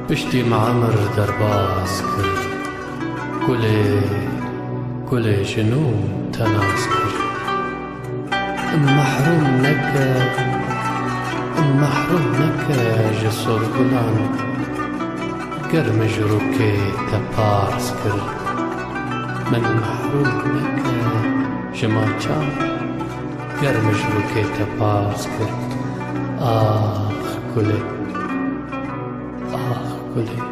پشتی معمر در باز کرد، گل جنون تناز کرد. محروم نکه جسور گلان، گرم جروکه تپاس کرد. من محروم نکه جماچان، گرم جروکه تپاس کرد. آخ گله، آخ گله.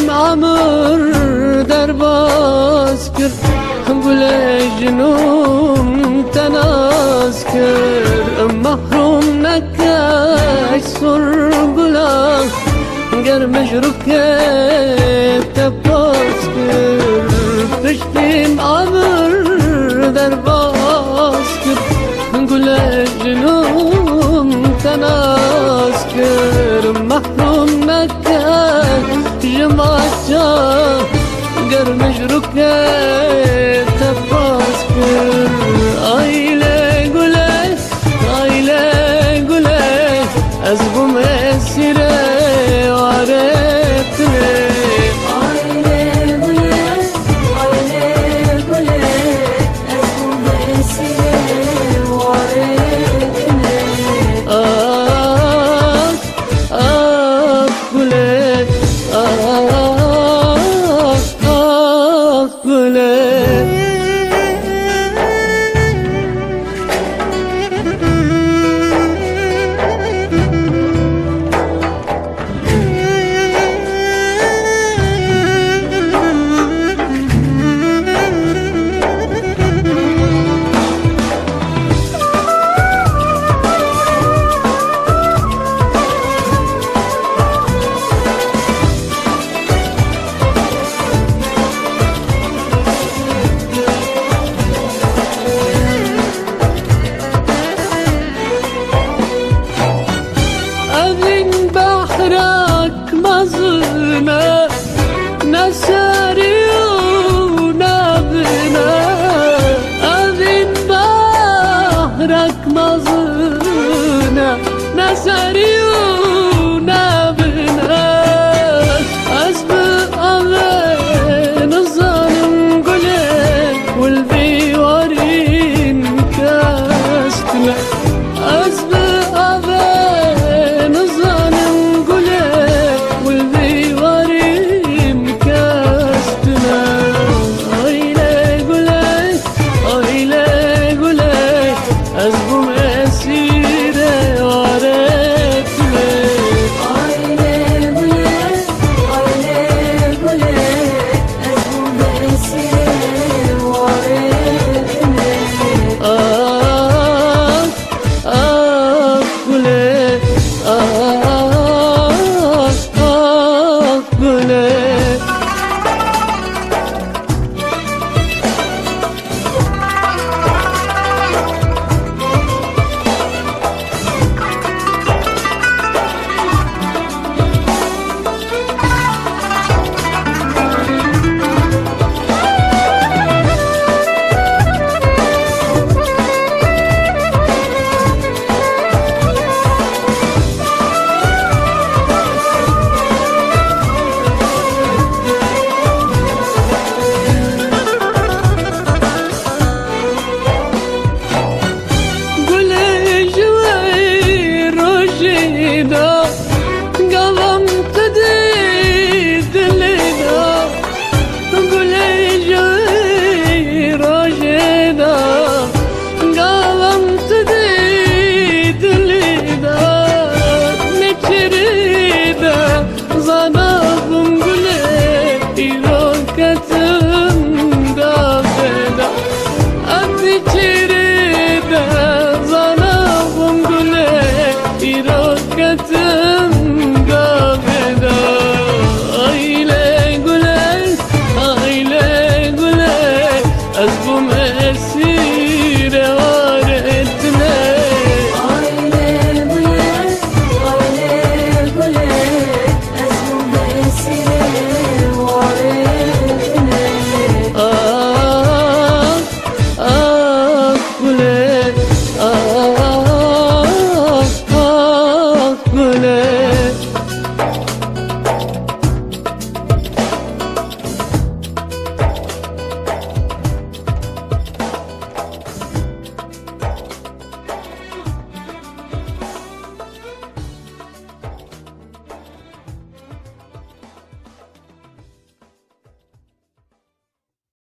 معمر در باز کرد، گل جنون تناز کرد. محروم نکش سر گلان، گرمش رو که تپاس کرد. پشتی معمر در باز کرد، گل جنون تناز کرد. محروم نکش جماچا، گرمش رو که تپاس کرد. آیله گله، آیله گله، از بوم سیره وارتنه. آیله گله، آیله گله، از بوم سیره وارتنه. آه آه گله، بحرك مظلمة ناس